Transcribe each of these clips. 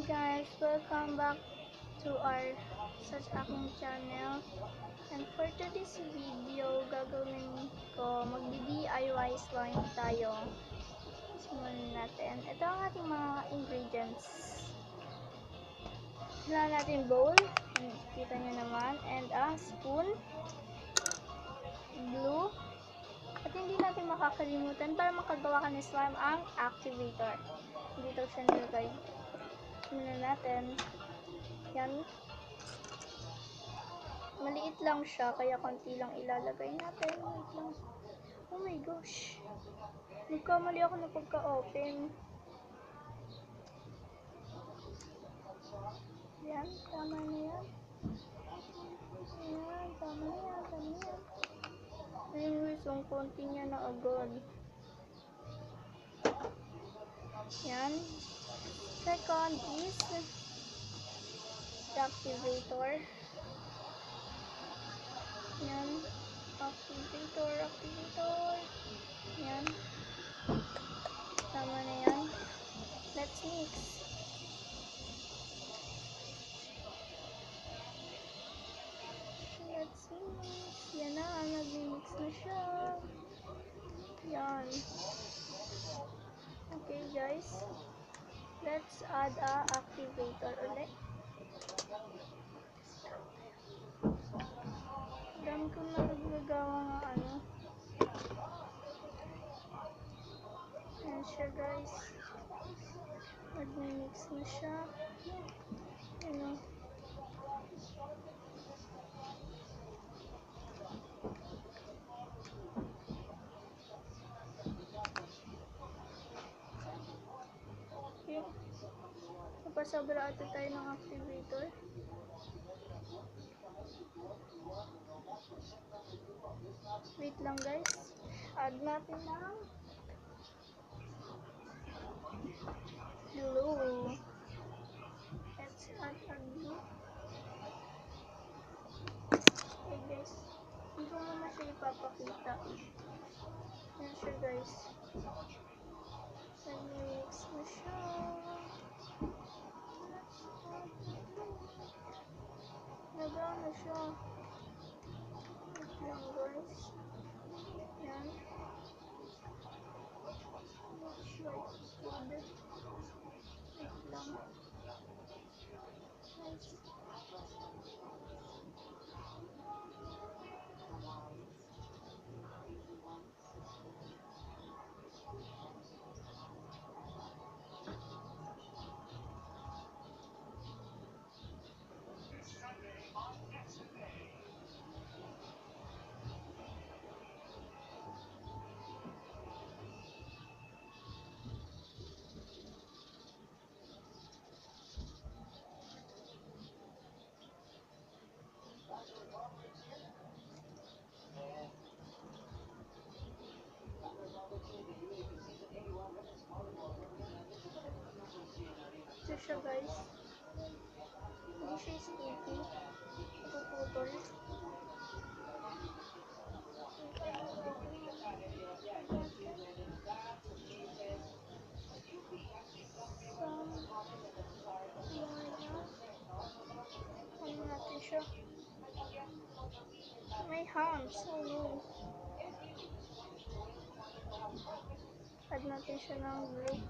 guys, welcome back to our aking channel. And for today's video, gagawin ko magdi-DIY slime tayo. Simulan natin. Ito ang ating mga ingredients. Kailangan natin bowl, kita nyo naman, and a spoon, glue, at hindi natin makakalimutan para makagawa ka ng slime ang activator. Dito siya nilagay. Simulan natin. Yan. Maliit lang siya, kaya konti lang ilalagay natin. Wait lang. Oh my gosh. Nagkamali ako na pagka-open. Yan, tama na yan. Yan, tama na yan, tama na yan. Anyways, yung konti niya na agad. Yan. Second is the activator. Yan. Activator. Yan. Tama na yan. Let's mix. Yan na. Nag-mix na siya. Yan. Okay guys. Let's add a activator ulit. Dami kong nagagawa nga ano. Ayan siya guys. Nag-mix na siya. Ano. Okay. Napasobra ata tayo ng activator. Wait lang guys. Add natin ng glue. Let's add a glue. Okay guys. Hindi ko naman siya ipapakita. Yan siya guys. Nag-mix na siya. Nag-ano na siya. Wait lang guys. Yan. Wait lang. Nice. Ito siya guys. Hindi siya sticky. Puputol. Ano natin siya? May hands. Oh no. Add natin siya ng glue.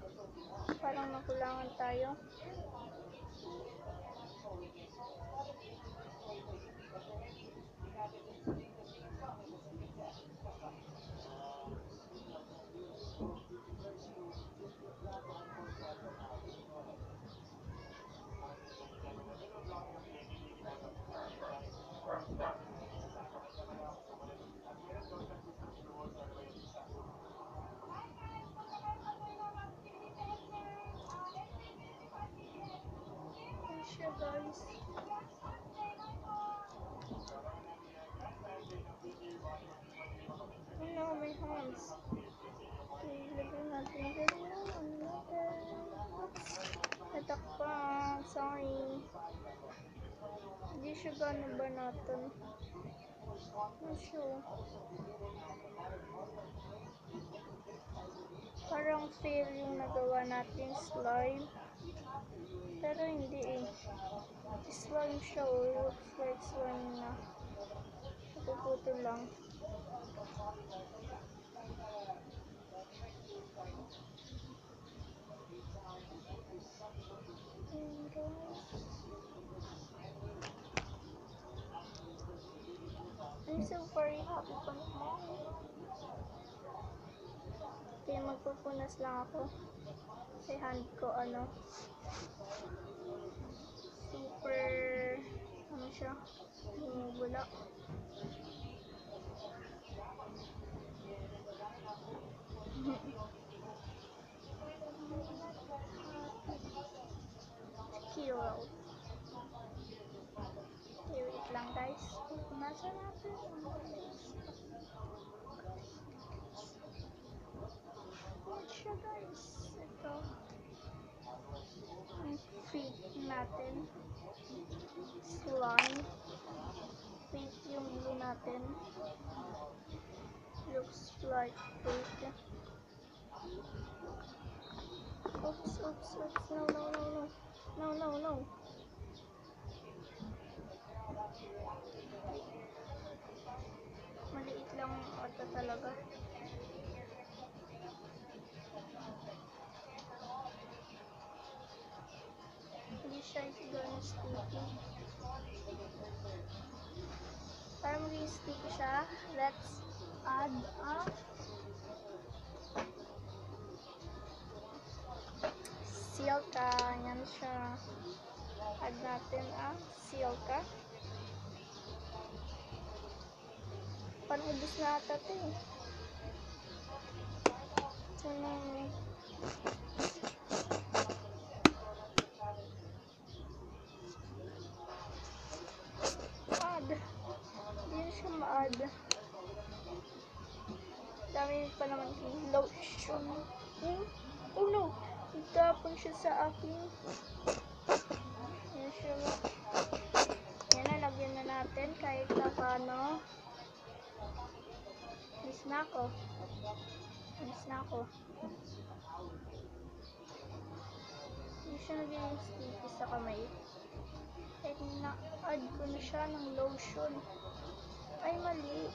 Parang nakulangan tayo. Siya guys. Ano, may hands. Okay, ilagay natin ganyan. Ano natin? Oops. Natakpan. Sorry. Hindi siya gano'n ba natin? Ano siya? Parang fail yung nagawa natin slime. Pero Pero hindi eh. Slime siya oh. Looks like slime na. Napuputo lang. Ayan guys. I'm so very happy pa naman. Kaya magpupunas lang ako. Kasi hand ko super siya, bumubula. Kilo. Okay, wait lang guys. Pupunasan natin. What siya guys? Ito. Ang feet natin. Slime. Feet yung blue natin. Looks like feet. Oops, oops, oops. No, no, no, no. No, no, no. Maliit lang ata talaga. Hindi siya gano'n sticky. Para maging sticky siya, let's add silka. Yan siya. Add natin silka. Parang ubus na ata ito eh. Add. Hindi na siya ma-add. Dami pa naman yung lotion. Oh no! Itapon siya sa akin. Yan siya. Yan na, lagyan na natin kahit na paano. Miss na ako. Hindi siya naging sticky sa kamay. Kahit na-add ko na siya ng lotion. Ay, mali.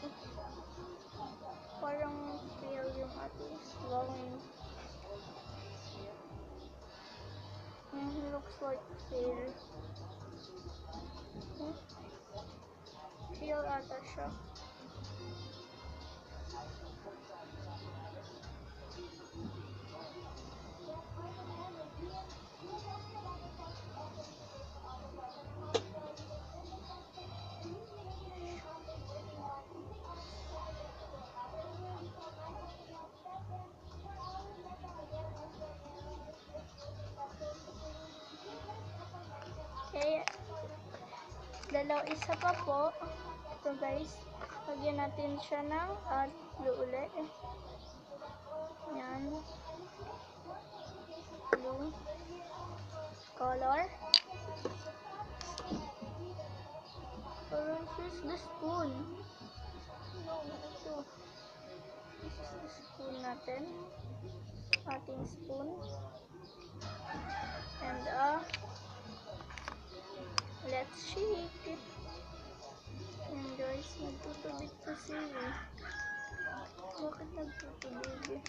Parang fail yung ating slime. Looks like fail. Fail ata siya. Okay, isa pa po. Ito guys, lagyan natin siya ng blue ulit. Yan. Blue color. This is the spoon. No, ito. This is the spoon natin. Ating spoon. And let's shake it. And guys, nagtutubig kasi. Bakit nagtutubig?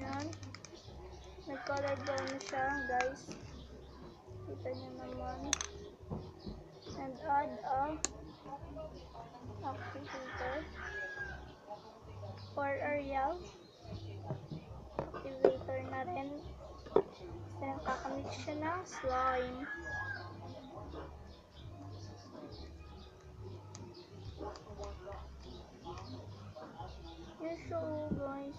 Yan. Nag-color brown na siya, guys. Kita niyo naman. And add activator for Ariel. Activator na rin. Then, kakamix siya ng slime. Yan siya, guys.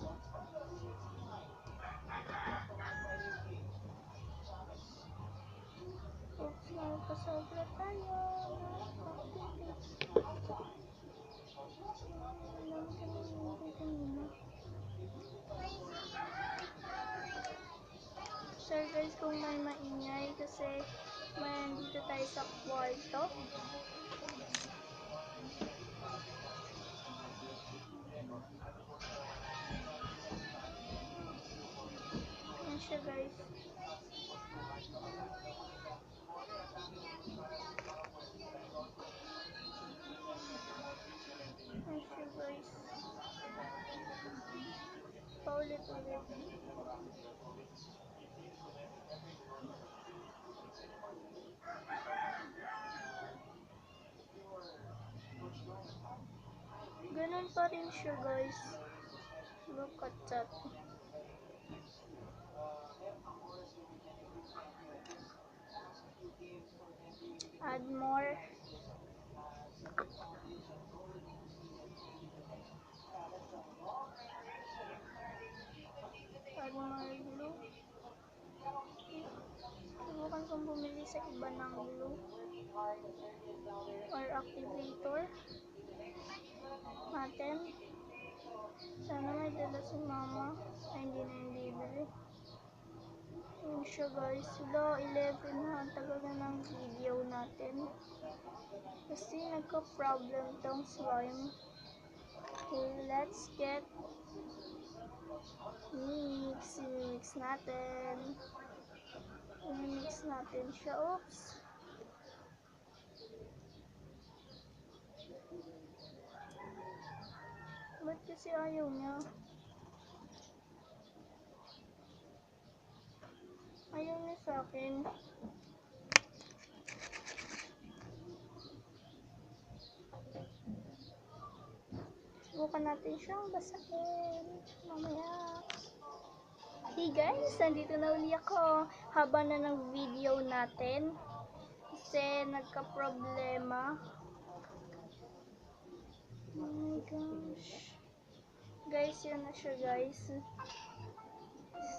Oops, nakasobra tayo. Sorry guys kung may maingay kasi dito tayo sa kwarto. Yan siya guys. Yan siya guys. Paulit-ulit. Ganun pa rin siya guys. Look at that. Add more. Add more glue. Subukan kong bumili sa iba ng glue or activator natin. Sana may dala si mama. Ay, hindi na yung bibili. Yun siya guys. Sila 11 na. Ang tagal na ng video natin. Kasi nagka-problem tong slime. Okay, let's get mix natin. I-mix natin siya. Oops. Ba't kasi ayaw niya? Ayaw niya sa akin. Subukan natin siyang basahin. Mamaya. Hey guys, nandito na uli ako. Haba na ng video natin. Kasi nagka-problema. Oh my gosh. Guys, yun na siya guys.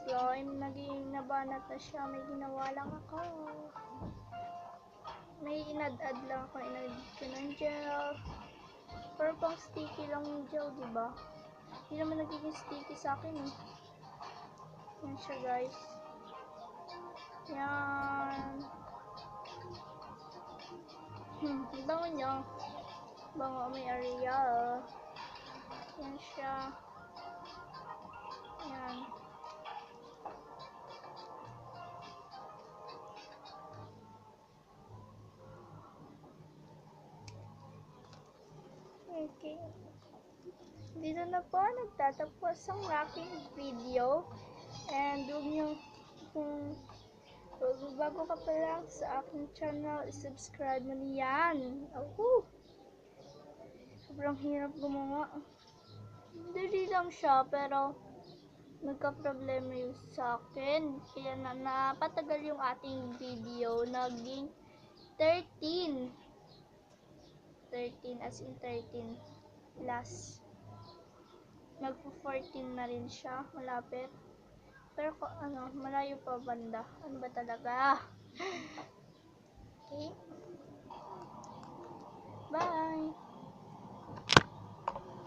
Slime, naging nabanat na siya. May ginawa lang ako. May inad-add lang ako. Inad ko ng gel. Pero pang sticky lang yung gel, diba? Hindi naman nagiging sticky sa akin eh. Yan siya guys. Yan. Bango niya. Bango may area. Yan siya. Yan. Okay. Dito na po nagtatapos ang aking video. And huwag niyo bago ka pa lang sa aking channel, subscribe mo niyan. Sobrang hirap gumawa. Dali lang siya, pero nagka-problema yung sa akin. Kaya napatagal yung ating video. Naging 13. 13 as in 13 plus. Nagpo-14 na rin siya. Malapit. Pero ano, malayo pa banda. Ano ba talaga?